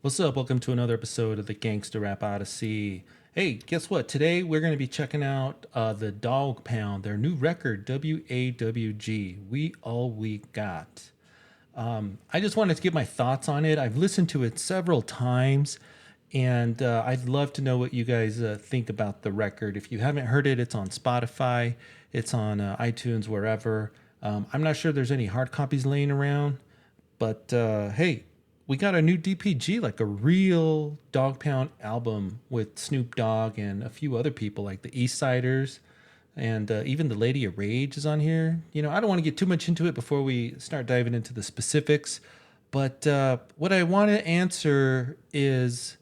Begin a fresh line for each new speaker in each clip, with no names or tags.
What's up? Welcome to another episode of the Gangster Rap Odyssey. Hey, guess what? Today we're going to be checking out the Dogg Pound, their new record, W.A.W.G. We All We Got. I just wanted to give my thoughts on it. I've listened to it several times, and I'd love to know what you guys think about the record. If you haven't heard it, it's on Spotify, it's on iTunes, wherever. I'm not sure there's any hard copies laying around, but hey, we got a new DPG, like a real Dogg Pound album with Snoop Dogg and a few other people like the East Siders, and even the W.A.W.G is on here. I don't want to get too much into it before we start diving into the specifics, but what I want to answer is,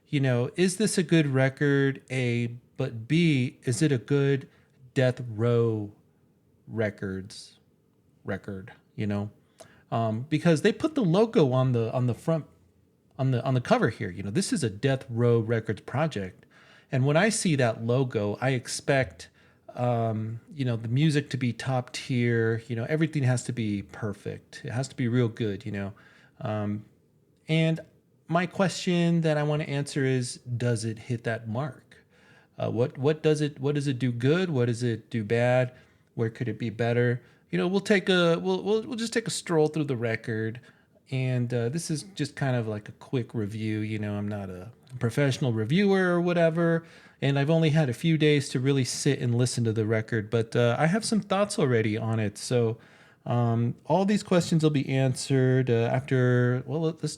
is this a good record? A, but B, is it a good Death Row Records record? Because they put the logo on the front on the cover here. This is a Death Row Records project, and when I see that logo, I expect the music to be top tier. Everything has to be perfect. It has to be real good. And my question that I want to answer is, does it hit that mark? What does it do good? What does it do bad? Where could it be better? We'll just take a stroll through the record, and this is just kind of like a quick review. I'm not a professional reviewer or whatever, and I've only had a few days to really sit and listen to the record, but I have some thoughts already on it. So all these questions will be answered after. Well, let's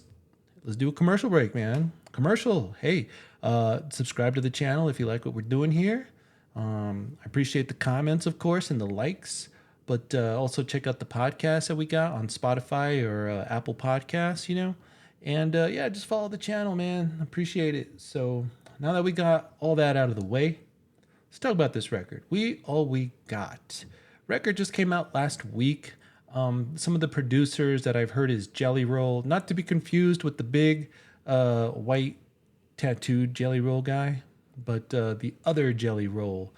do a commercial break, man. Commercial. Hey, subscribe to the channel if you like what we're doing here. I appreciate the comments, of course, and the likes, but also check out the podcast that we got on Spotify or Apple Podcasts, and yeah, just follow the channel, man. Appreciate it. So now that we got all that out of the way, let's talk about this record. We All We Got. Record just came out last week. Some of the producers that I've heard is Jelly Roll, not to be confused with the big white tattooed Jelly Roll guy, but the other Jelly Roll,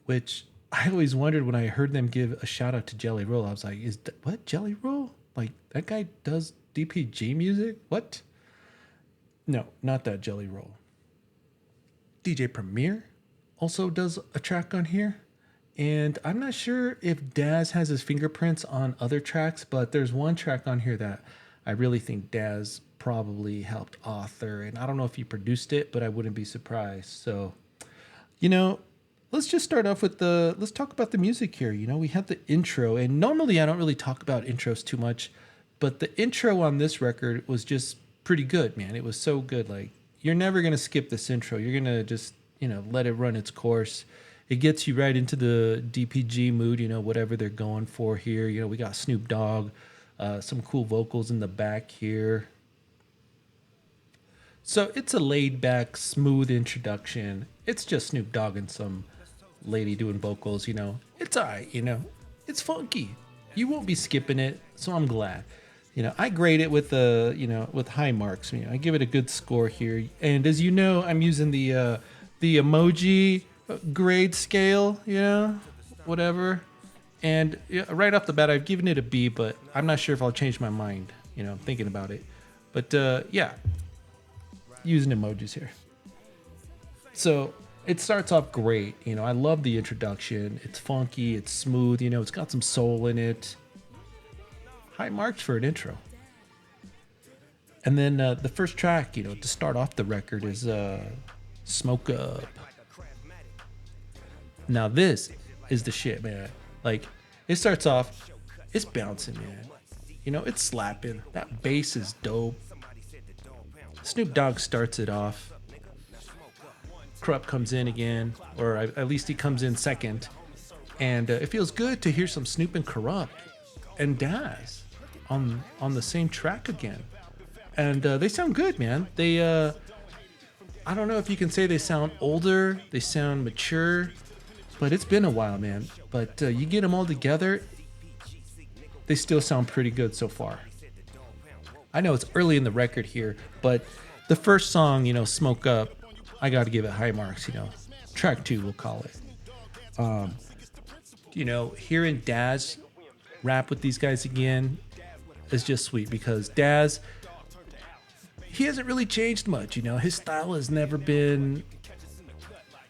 which I always wondered when I heard them give a shout out to Jelly Roll. I was like, what, Jelly Roll? Like, that guy does DPG music? What? No, not that Jelly Roll. DJ Premier also does a track on here. And I'm not sure if Daz has his fingerprints on other tracks, but there's one track on here that I really think Daz probably helped author. And I don't know if he produced it, but I wouldn't be surprised. So, let's just start off with let's talk about the music here. We have the intro, and normally I don't really talk about intros too much, but the intro on this record was just pretty good, man. It was so good. Like, you're never going to skip this intro. You're going to just, let it run its course. It gets you right into the DPG mood, whatever they're going for here. We got Snoop Dogg, some cool vocals in the back here. So it's a laid back, smooth introduction. It's just Snoop Dogg and some lady doing vocals, It's alright, It's funky. You won't be skipping it, so I'm glad. I grade it with with high marks. I give it a good score here. And as you know, I'm using the emoji grade scale, whatever. And right off the bat, I've given it a B, but I'm not sure if I'll change my mind. I'm thinking about it. But yeah, using emojis here. So it starts off great. I love the introduction. It's funky, it's smooth, it's got some soul in it. High marks for an intro. And then the first track, to start off the record is Smoke Up. Now this is the shit, man. Like, it starts off, it's bouncing, man. It's slapping. That bass is dope. Snoop Dogg starts it off. Corrupt comes in again, or at least he comes in second. And it feels good to hear some Snoop and Corrupt and Daz on the same track again. And they sound good, man. They, I don't know if you can say they sound older, they sound mature, but it's been a while, man. But you get them all together, they still sound pretty good so far. I know it's early in the record here, but the first song, Smoke Up, I got to give it high marks, Track 2, we'll call it. Hearing Daz rap with these guys again is just sweet, because Daz, he hasn't really changed much. His style has never been,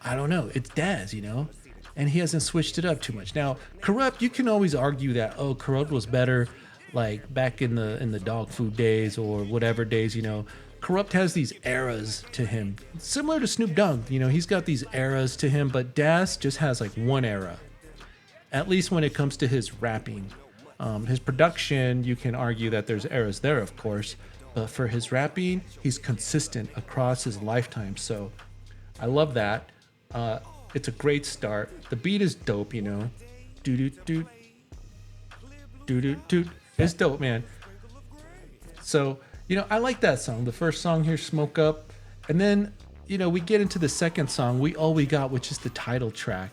I don't know, it's Daz. And he hasn't switched it up too much. Now, Corrupt, you can always argue that, oh, Corrupt was better like back in the dog food days or whatever days. Corrupt has these eras to him. Similar to Snoop Dogg, he's got these eras to him, but Daz just has like one era. At least when it comes to his rapping. His production, you can argue that there's errors there, of course, but for his rapping, he's consistent across his lifetime. So I love that. It's a great start. The beat is dope, Doo doo doo doo doo doo. It's dope, man. So, I like that song. The first song here, Smoke Up. And then, we get into the second song, We All We Got, which is the title track.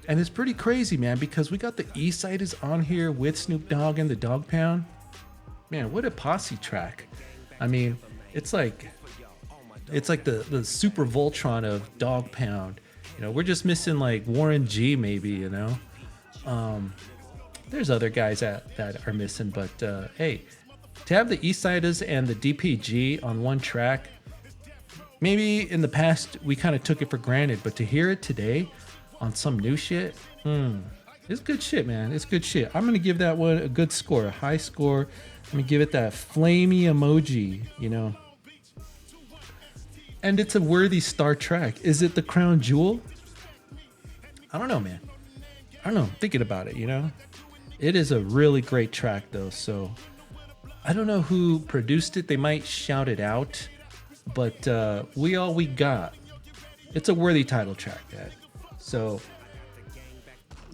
And it's pretty crazy, man, because we got the Eastsiders on here with Snoop Dogg and the Dogg Pound. Man, what a posse track. I mean, it's like the Super Voltron of Dogg Pound. We're just missing like Warren G maybe, There's other guys that are missing, but hey, to have the Eastsiders and the DPG on one track, maybe in the past we kind of took it for granted, but to hear it today on some new shit, it's good shit, man. It's good shit. I'm gonna give that one a good score, a high score. I'm gonna give it that flamey emoji, And it's a worthy star track. Is it the crown jewel? I don't know, man. I don't know. Thinking about it, It is a really great track, though. So I don't know who produced it. They might shout it out. But We All We Got. It's a worthy title track, Dad. So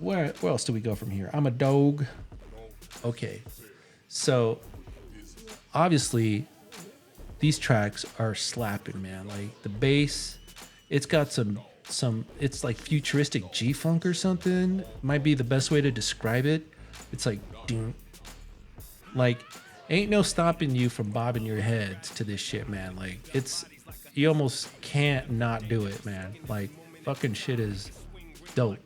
where else do we go from here? I'm a dog. Okay. So obviously these tracks are slapping, man. Like the bass, it's got some it's like futuristic G-funk or something. Might be the best way to describe it. It's like doom. Like ain't no stopping you from bobbing your head to this shit, man. Like you almost can't not do it, man. Like fucking shit is dope.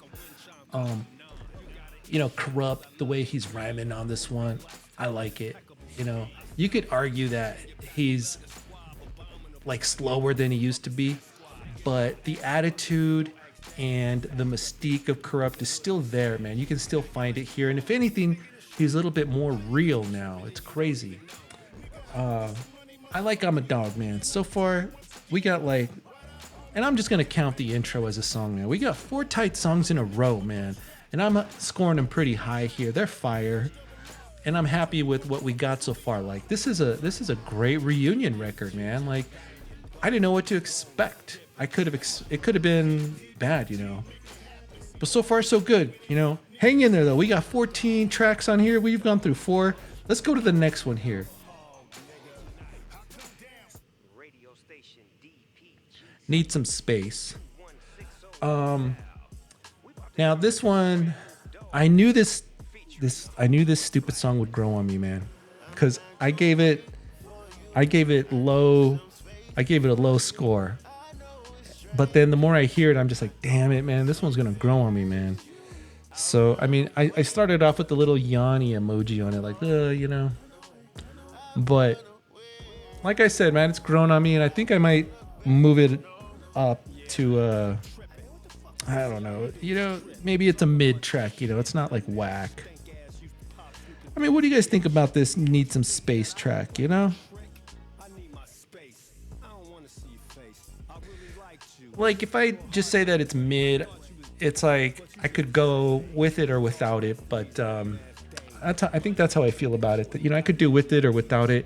Corrupt, the way he's rhyming on this one, I like it. You could argue that he's like slower than he used to be, but the attitude and the mystique of Corrupt is still there, man. You can still find it here, and if anything, he's a little bit more real now. It's crazy. I like I'm a Dog, man. So far, we got like, and I'm just gonna count the intro as a song, man. We got 4 tight songs in a row, man, and I'm scoring them pretty high here. They're fire. And I'm happy with what we got so far. Like this is a great reunion record, man. Like I didn't know what to expect. It could have been bad, But so far so good, Hang in there though. We got 14 tracks on here. We've gone through 4. Let's go to the next one here. Need Some Space. Now this one, I knew this stupid song would grow on me, man, because I gave it a low score, but then the more I hear it, I'm just like, damn it, man, this one's gonna grow on me, man. So I mean, I started off with the little yawny emoji on it, like but like I said, man, it's grown on me, and I think I might move it up to I don't know, maybe it's a mid track, it's not like whack. I mean, what do you guys think about this Need Some Space track, Like, if I just say that it's mid, it's like I could go with it or without it, but I think that's how I feel about it. I could do with it or without it.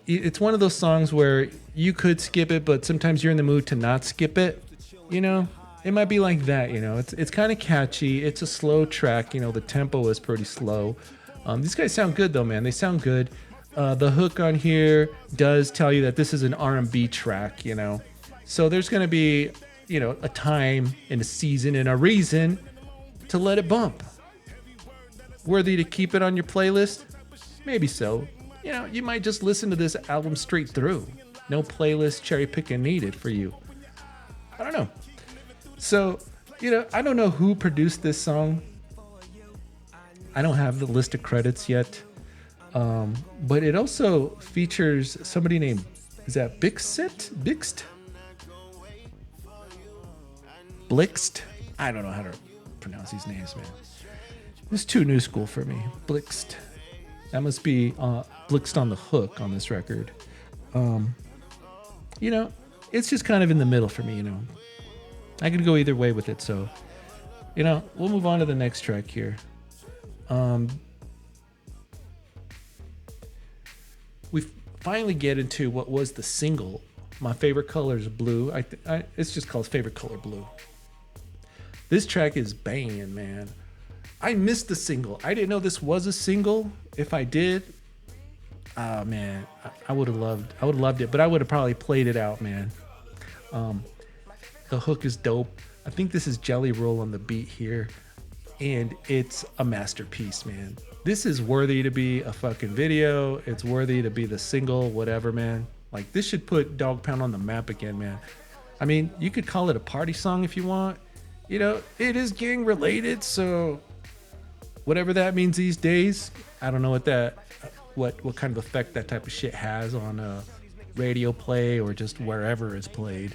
It's one of those songs where you could skip it, but sometimes you're in the mood to not skip it, It might be like that, It's kind of catchy. It's a slow track, the tempo is pretty slow. These guys sound good though, man. They sound good. The hook on here does tell you that this is an R&B track, So there's going to be, a time and a season and a reason to let it bump. Worthy to keep it on your playlist? Maybe so. You might just listen to this album straight through. No playlist cherry picking needed for you. I don't know. So, I don't know who produced this song. I don't have the list of credits yet. But it also features somebody named Is that Bixit? Bixt? Blixt? I don't know how to pronounce these names, man. It's too new school for me. Blixt. That must be Blixt on the Hook on this record. You know, it's just kind of in the middle for me, you know. I could go either way with it, so, you know, we'll move on to the next track here. We finally get into what was the single. My favorite color is blue. It's just called Favorite Color Blue. This track is banging, man. I missed the single. I didn't know this was a single. If I did, oh man, I would have loved it, but I would have probably played it out, man. The hook is dope. I think this is Jelly Roll on the beat here, and it's a masterpiece, man. This is worthy to be a fucking video. It's worthy to be the single, whatever, man. Like, this should put Dogg Pound on the map again, man. I mean, you could call it a party song if you want. You know, it is gang related, so whatever that means these days, I don't know what kind of effect that type of shit has on radio play or just wherever it's played.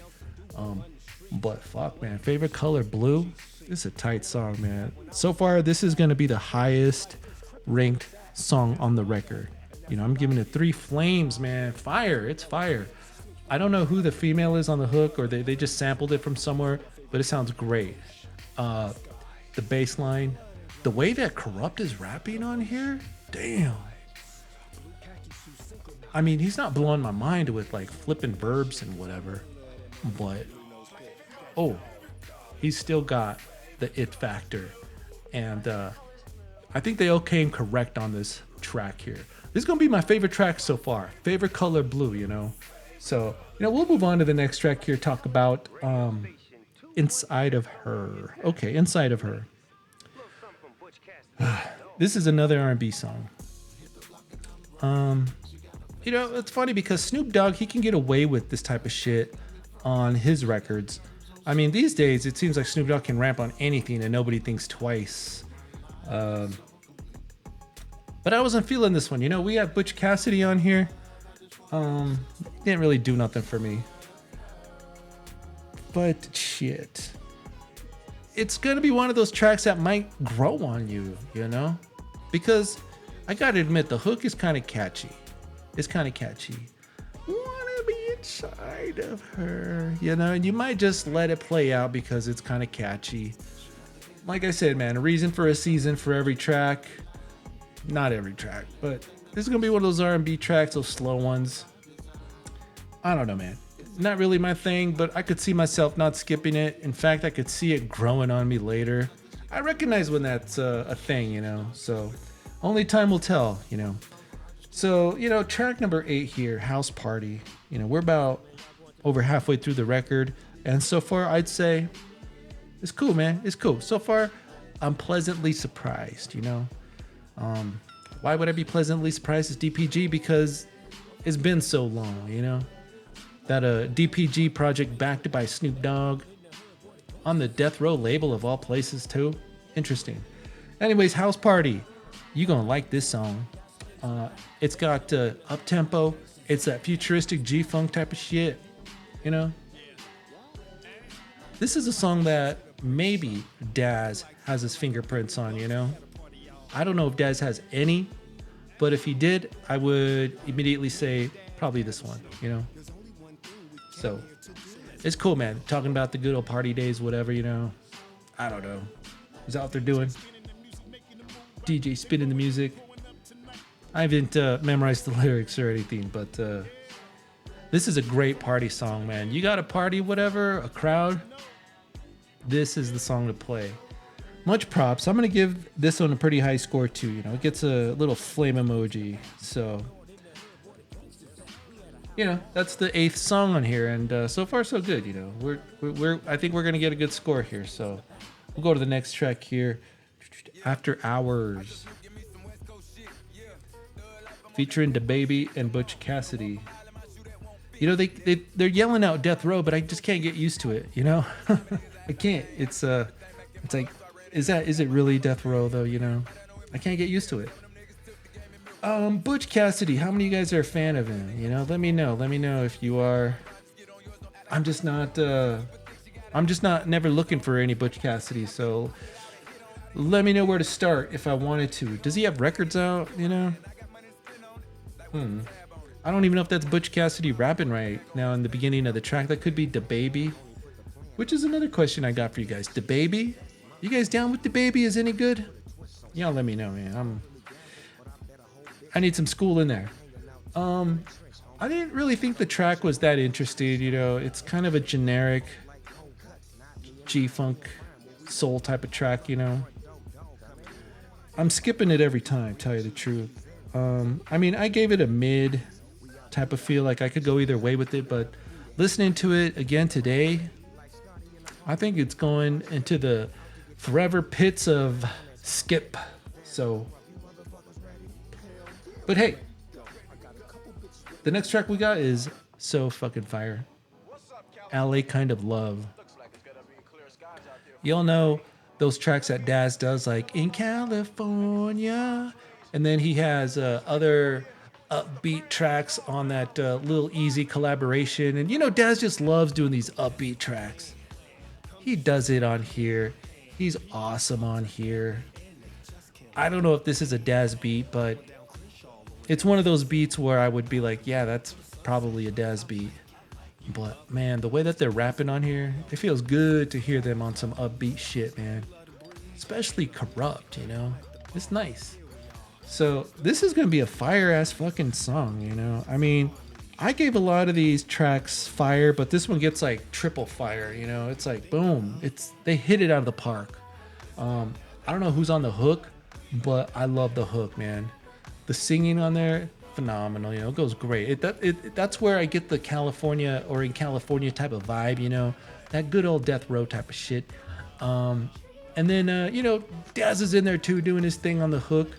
But fuck, man, Favorite Color Blue. This is a tight song, man. So far, this is gonna be the highest ranked song on the record. You know, I'm giving it 3 flames, man. Fire, it's fire. I don't know who the female is on the hook, or they just sampled it from somewhere, but it sounds great. The bass line, the way that Corrupt is rapping on here, damn. I mean, he's not blowing my mind with like flipping verbs and whatever, but oh, he's still got the it factor. And I think they all came correct on this track here. This is gonna be my favorite track so far. Favorite Color Blue, you know. So, you know, we'll move on to the next track here, talk about Inside of Her. Okay, Inside of Her. This is another R&B song. You know, it's funny because Snoop Dogg, he can get away with this type of shit on his records. I mean, these days, it seems like Snoop Dogg can rap on anything and nobody thinks twice. But I wasn't feeling this one. You know, we had Butch Cassidy on here. Didn't really do nothing for me. But shit. It's going to be one of those tracks that might grow on you, you know? Because I got to admit, the hook is kind of catchy. It's kind of catchy. Wanna be inside of her, you know? And you might just let it play out because it's kind of catchy. Like I said, man, a reason for a season for every track. Not every track, but this is going to be one of those R&B tracks, those slow ones. I don't know, man. Not really my thing, but I could see myself not skipping it. In fact, I could see it growing on me later. I recognize when that's a thing, you know, so only time will tell, you know. So, you know, track number 8 here, House Party. You know, we're about over halfway through the record, and so far I'd say it's cool, man. It's cool. So far, I'm pleasantly surprised, you know. Why would I be pleasantly surprised as DPG? Because it's been so long, you know. That DPG project backed by Snoop Dogg on the Death Row label of all places too. Interesting. Anyways, House Party. You gonna like this song. It's got up tempo. It's that futuristic G-funk type of shit. You know. This is a song that maybe Daz has his fingerprints on. You know. I don't know if Daz has any, but if he did, I would immediately say probably this one. You know. So, it's cool, man. Talking about the good old party days, whatever, you know. I don't know. Who's out there doing? DJ spinning the music. I haven't memorized the lyrics or anything, but this is a great party song, man. You got a party, whatever, a crowd. This is the song to play. Much props. I'm going to give this one a pretty high score, too. You know, it gets a little flame emoji, so... You know, that's the 8th song on here, and so far so good. You know, we're I think we're gonna get a good score here. So we'll go to the next track here, After Hours, featuring DaBaby and Butch Cassidy. You know, they're yelling out Death Row, but I just can't get used to it. You know, I can't. It's like, is it really Death Row though? You know, I can't get used to it. Butch Cassidy. How many of you guys are a fan of him? You know, let me know. Let me know if you are. I'm just not. I'm just not never looking for any Butch Cassidy. So let me know where to start if I wanted to. Does he have records out? You know. I don't even know if that's Butch Cassidy rapping right now in the beginning of the track. That could be DaBaby, which is another question I got for you guys. DaBaby, you guys down with DaBaby? Is any good? Y'all let me know, man. I need some school in there. I didn't really think the track was that interesting. You know, it's kind of a generic G-funk soul type of track. You know, I'm skipping it every time. Tell you the truth. I mean, I gave it a mid type of feel. Like I could go either way with it, but listening to it again today, I think it's going into the forever pits of skip. So, but hey, the next track we got is so fucking fire. LA Kind of Love. Y'all know those tracks that Daz does, like In California. And then he has other upbeat tracks on that Lil Easy collaboration. And you know, Daz just loves doing these upbeat tracks. He does it on here. He's awesome on here. I don't know if this is a Daz beat, but it's one of those beats where I would be like, yeah, that's probably a Daz beat. But man, the way that they're rapping on here, it feels good to hear them on some upbeat shit, man. Especially Corrupt, you know? It's nice. So this is gonna be a fire ass fucking song, you know? I mean, I gave a lot of these tracks fire, but this one gets like triple fire, you know? It's like boom. They hit it out of the park. I don't know who's on the hook, but I love the hook, man. The singing on there, phenomenal. You know, it goes great. That's where I get the California or in California type of vibe. You know, that good old death row type of shit. And then you know, Daz is in there too, doing his thing on the hook.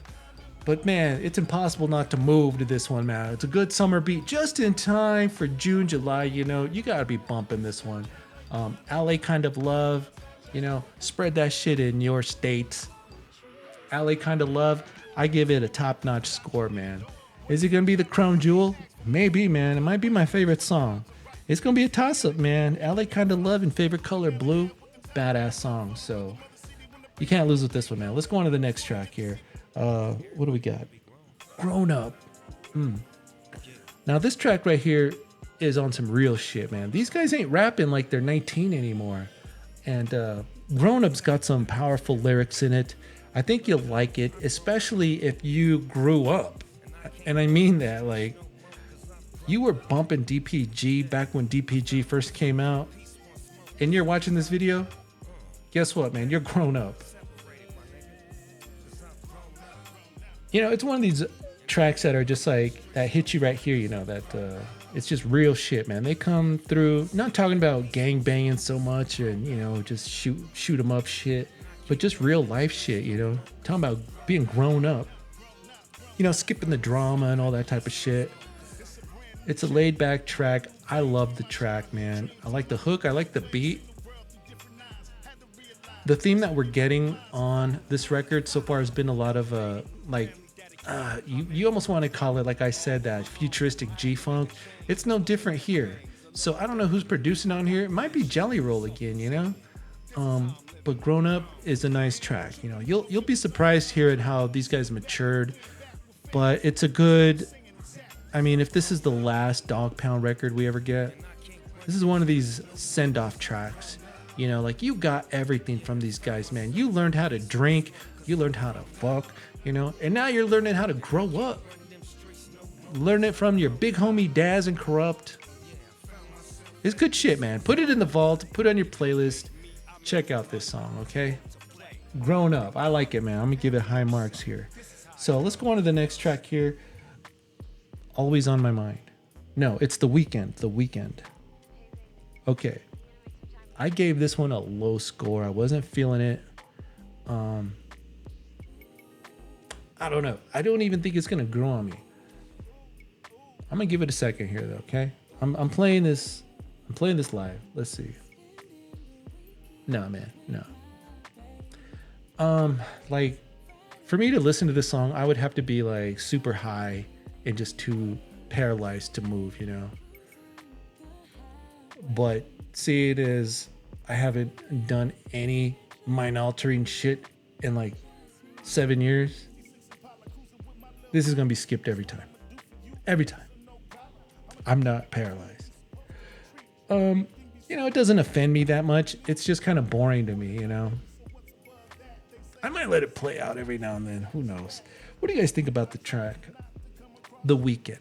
But man, it's impossible not to move to this one, man. It's a good summer beat, just in time for June, July. You know, you gotta be bumping this one. LA Kind of Love. You know, spread that shit in your states. LA Kind of Love. I give it a top-notch score, man. Is it gonna be the crown jewel? Maybe, man. It might be my favorite song. It's gonna be a toss-up, man. LA Kind of Love and Favorite Color Blue, badass song. So you can't lose with this one, man. Let's go on to the next track here. What do we got? Grown Up. Now this track right here is on some real shit, man. These guys ain't rapping like they're 19 anymore. And Grown Up's got some powerful lyrics in it. I think you'll like it, especially if you grew up. And I mean that, like, you were bumping DPG back when DPG first came out, and you're watching this video, guess what, man? You're grown up. You know, it's one of these tracks that are just like, that hit you right here, you know, that it's just real shit, man. They come through, not talking about gang banging so much and, you know, just shoot 'em up shit. But just real life shit, you know? Talking about being grown up. You know, skipping the drama and all that type of shit. It's a laid back track. I love the track, man. I like the hook. I like the beat. The theme that we're getting on this record so far has been a lot of, you almost want to call it, like I said, that futuristic G-funk. It's no different here. So I don't know who's producing on here. It might be Jelly Roll again, you know? But Grown Up is a nice track. You know, you'll be surprised here at how these guys matured. But it's a good. I mean, if this is the last Dogg Pound record we ever get, this is one of these send-off tracks. You know, like you got everything from these guys, man. You learned how to drink, you learned how to fuck, you know, and now you're learning how to grow up. Learn it from your big homie Daz and Corrupt. It's good shit, man. Put it in the vault, put it on your playlist. Check out this song, okay? Grown Up. I like it, man. I'm gonna give it high marks here. So let's go on to the next track here. Always on My Mind. No, it's The Weeknd. The Weeknd. Okay. I gave this one a low score. I wasn't feeling it. I don't know. I don't even think it's gonna grow on me. I'm gonna give it a second here, though. Okay. I'm playing this. I'm playing this live. Let's see. No, man. No. Like for me to listen to this song, I would have to be like super high and just too paralyzed to move, you know. But see it as I haven't done any mind altering shit in like 7 years. This is gonna be skipped every time. Every time. I'm not paralyzed. You know, it doesn't offend me that much. It's just kind of boring to me, you know. I might let it play out every now and then. Who knows? What do you guys think about the track, The Weekend?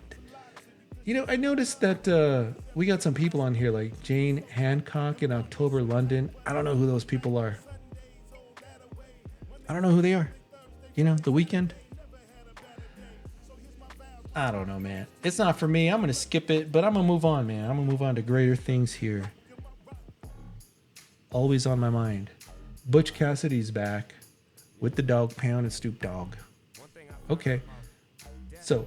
You know, I noticed that we got some people on here like Jane Hancock and October London. I don't know who those people are. I don't know who they are. You know, The Weekend. I don't know, man. It's not for me. I'm going to skip it, but I'm going to move on, man. I'm going to move on to greater things here. Always on my mind. Butch Cassidy's back with the Dogg Pound and Snoop Dogg. Okay. So,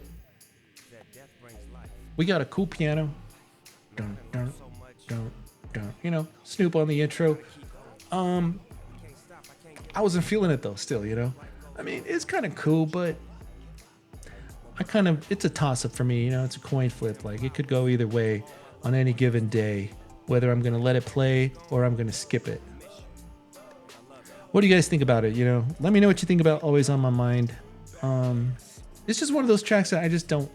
we got a cool piano. Dun, dun, dun, dun. You know, Snoop on the intro. I wasn't feeling it though, still, you know. I mean, it's kind of cool, but it's a toss up for me, you know. It's a coin flip. Like, it could go either way on any given day, whether I'm going to let it play or I'm going to skip it. What do you guys think about it? You know, let me know what you think about Always on My Mind. It's just one of those tracks that I just don't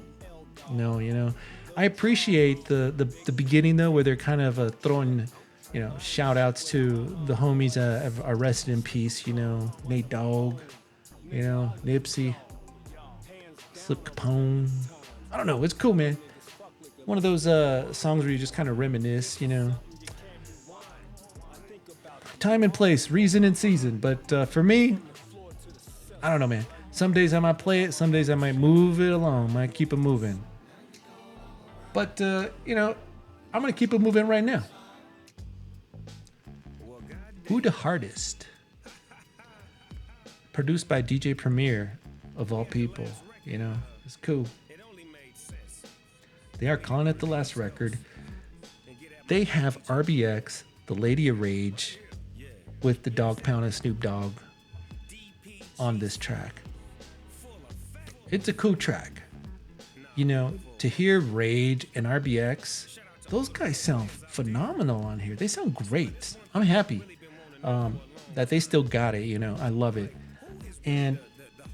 know, you know. I appreciate the beginning though, where they're kind of throwing, you know, shout outs to the homies are rested in peace, you know, Nate Dogg, you know, Nipsey, Slip Capone. I don't know, it's cool, man. One of those songs where you just kind of reminisce, you know. Time and place, reason and season. But for me, I don't know, man. Some days I might play it, some days I might move it along, might keep it moving. But, you know, I'm going to keep it moving right now. Who the Hardest? Produced by DJ Premier, of all people. You know, it's cool. They are calling it the last record. They have RBX, the W.A.W.G, with the Dogg Pound and Snoop Dogg on this track. It's a cool track. You know, to hear Rage and RBX, those guys sound phenomenal on here. They sound great. I'm happy that they still got it, you know. I love it. And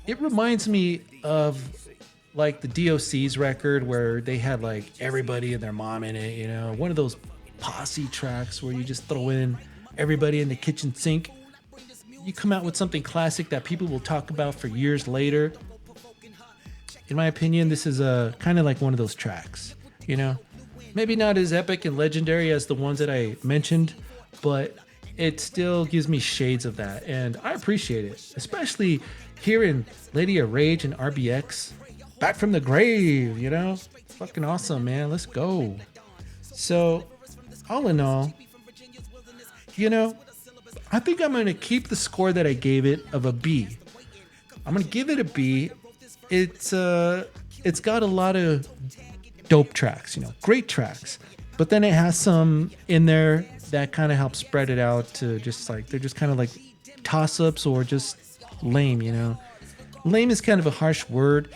it reminds me of like the DOC's record where they had like everybody and their mom in it, you know. One of those posse tracks where you just throw in everybody in the kitchen sink. You come out with something classic that people will talk about for years later. In my opinion, this is a kind of like one of those tracks, you know, maybe not as epic and legendary as the ones that I mentioned, but it still gives me shades of that. And I appreciate it, especially hearing W.A.W.G and RBX back from the grave, you know, fucking awesome, man. Let's go. So all in all, you know, I think I'm going to keep the score that I gave it of a B. I'm going to give it a B. It's got a lot of dope tracks, you know, great tracks, but then it has some in there that kind of helps spread it out to just like, they're just kind of like toss-ups or just lame, you know. Lame is kind of a harsh word.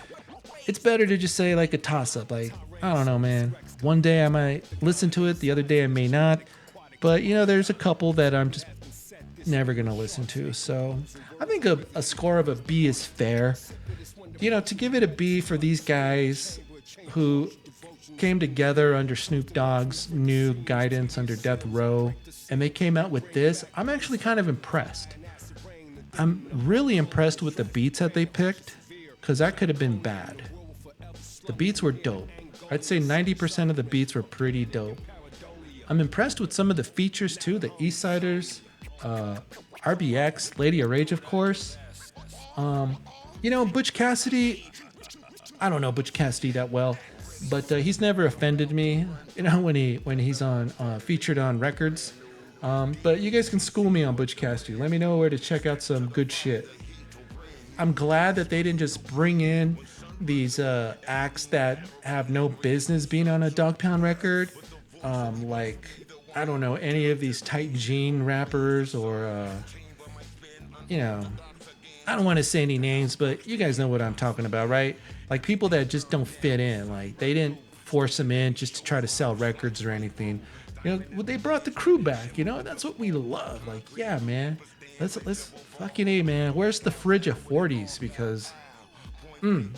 It's better to just say like a toss-up. Like, I don't know, man. One day I might listen to it, the other day I may not, but you know, there's a couple that I'm just never gonna listen to. So I think a score of a B is fair. You know, to give it a B for these guys who came together under Snoop Dogg's new guidance under Death Row, and they came out with this, I'm actually kind of impressed. I'm really impressed with the beats that they picked, because that could have been bad. The beats were dope. I'd say 90% of the beats were pretty dope. I'm impressed with some of the features too, the Eastsiders, RBX, W.A.W.G, of course. You know, Butch Cassidy, I don't know Butch Cassidy that well, but he's never offended me, you know, when he's on featured on records. But you guys can school me on Butch Cassidy. Let me know where to check out some good shit. I'm glad that they didn't just bring in these acts that have no business being on a Dogg Pound record. Like, I don't know, any of these Tight Jean rappers or, you know, I don't want to say any names, but you guys know what I'm talking about, right? Like people that just don't fit in. Like they didn't force them in just to try to sell records or anything. You know, well, they brought the crew back. You know, that's what we love. Like, yeah, man, let's fucking a man. Where's the fridge of 40s? Because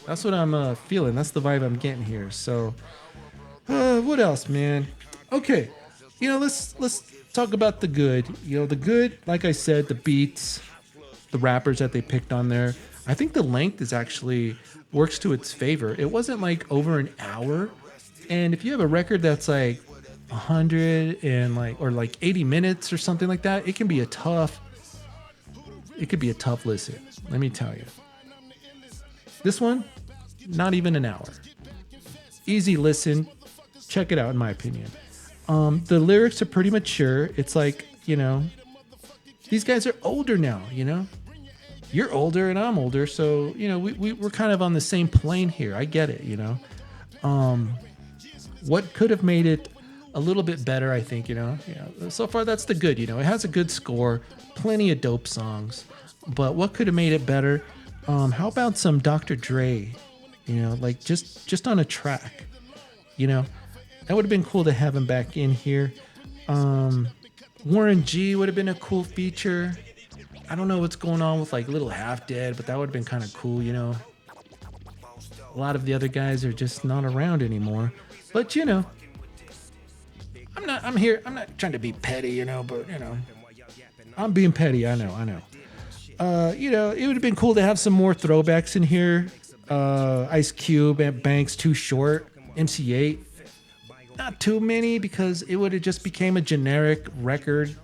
that's what I'm feeling. That's the vibe I'm getting here. So, what else, man? Okay, you know, let's talk about the good. You know, the good, like I said, the beats, the rappers that they picked on there. I think the length is actually works to its favor. It wasn't like over an hour, and if you have a record that's like 100 and like or like 80 minutes or something like that, it can be a tough. It could be a tough listen. Let me tell you. This one, not even an hour. Easy listen. Check it out, in my opinion. The lyrics are pretty mature. It's like, you know, these guys are older now, you know? You're older and I'm older, so, you know, we're kind of on the same plane here. I get it, you know? What could have made it a little bit better, I think, you know? Yeah, so far, that's the good, you know? It has a good score, plenty of dope songs, but what could have made it better? How about some Dr. Dre, you know, like just on a track, you know? That would have been cool to have him back in here. Warren G would have been a cool feature. I don't know what's going on with like Little Half Dead, but that would have been kind of cool, you know. A lot of the other guys are just not around anymore. But you know, I'm here. I'm not trying to be petty, you know, but you know, I'm being petty. I know. You know, it would have been cool to have some more throwbacks in here. Ice Cube, Banks, Too Short, MC8. Not too many because it would have just became a generic record,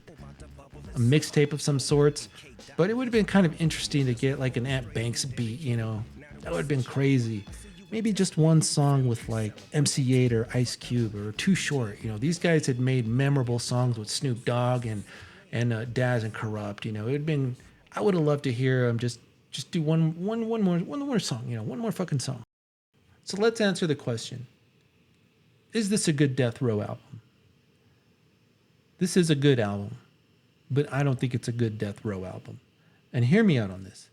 a mixtape of some sorts. But it would have been kind of interesting to get like an Ant Banks beat, you know. That would have been crazy. Maybe just one song with like MC8 or Ice Cube or Too Short. You know, these guys had made memorable songs with Snoop Dogg and Daz and Corrupt. You know, it'd been. I would have loved to hear them just do one more song. You know, one more fucking song. So let's answer the question: is this a good Death Row album? This is a good album, but I don't think it's a good Death Row album. And hear me out on this.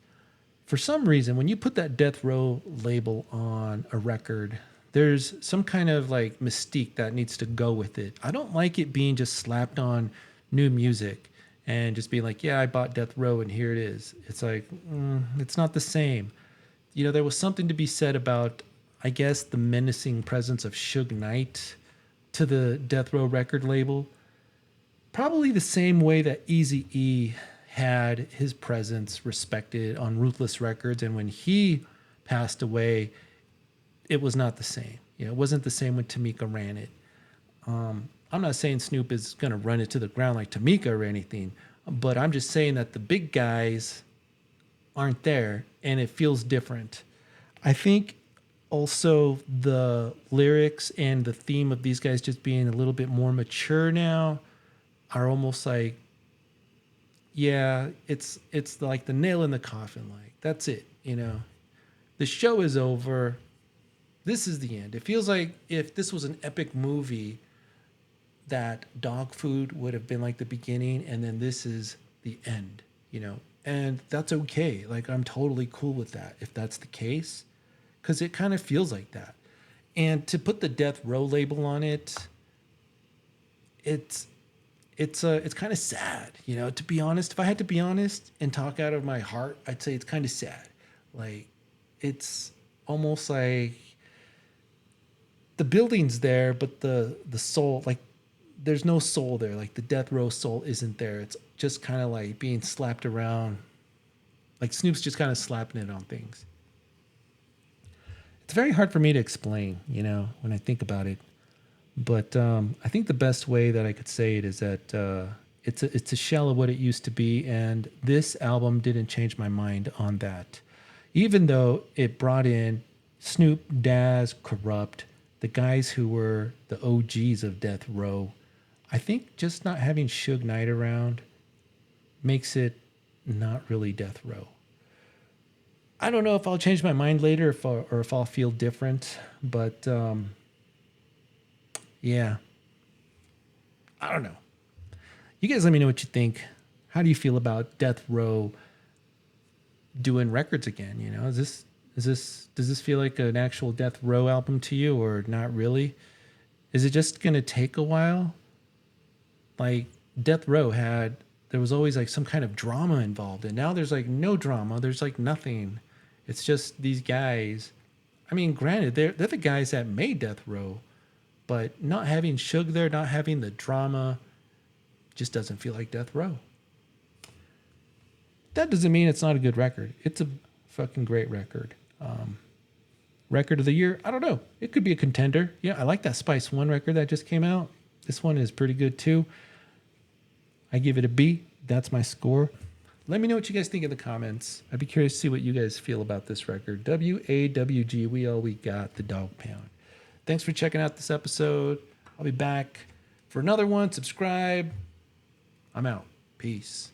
For some reason, when you put that Death Row label on a record, there's some kind of like mystique that needs to go with it. I don't like it being just slapped on new music and just being like, yeah, I bought Death Row and here it is. It's like, it's not the same. You know, there was something to be said about, I guess, the menacing presence of Suge Knight to the Death Row record label. Probably the same way that Easy E had his presence respected on Ruthless Records, and when he passed away, it was not the same. You know, it wasn't the same when Tamika ran it. I'm not saying Snoop is gonna run it to the ground like Tamika or anything, but I'm just saying that the big guys aren't there, and it feels different. I think also the lyrics and the theme of these guys just being a little bit more mature now are almost like, yeah, it's like the nail in the coffin. Like that's it, you know. The show is over. This is the end. It feels like if this was an epic movie, that dog food would have been like the beginning, and then this is the end, you know. And that's okay. Like I'm totally cool with that if that's the case, because it kind of feels like that. And to put the Death Row label on it, it's it's kind of sad, you know. To be honest, if I had to be honest and talk out of my heart, I'd say it's kind of sad. Like it's almost like the building's there, but the soul, like there's no soul there. Like the Death Row soul isn't there. It's just kind of like being slapped around. Like Snoop's just kind of slapping it on things. It's very hard for me to explain, you know, when I think about it. But I think the best way that I could say it is that it's a shell of what it used to be, and this album didn't change my mind on that. Even though it brought in Snoop, Daz, Corrupt, the guys who were the OGs of Death Row, I think just not having Suge Knight around makes it not really Death Row. I don't know if I'll change my mind later or if I'll feel different, but yeah, I don't know. You guys let me know what you think. How do you feel about Death Row doing records again. You know, does this feel like an actual Death Row album to you, or not really? Is it just gonna take a while? Like Death Row had, there was always like some kind of drama involved, and now there's like no drama. There's like nothing. It's just these guys. I mean, granted, they're the guys that made Death Row, but not having Suge there, not having the drama, just doesn't feel like Death Row. That doesn't mean it's not a good record. It's a fucking great record. Record of the year? I don't know. It could be a contender. Yeah, I like that Spice One record that just came out. This one is pretty good too. I give it a B. That's my score. Let me know what you guys think in the comments. I'd be curious to see what you guys feel about this record. W.A.W.G. We got the Dogg Pound. Thanks for checking out this episode. I'll be back for another one. Subscribe. I'm out. Peace.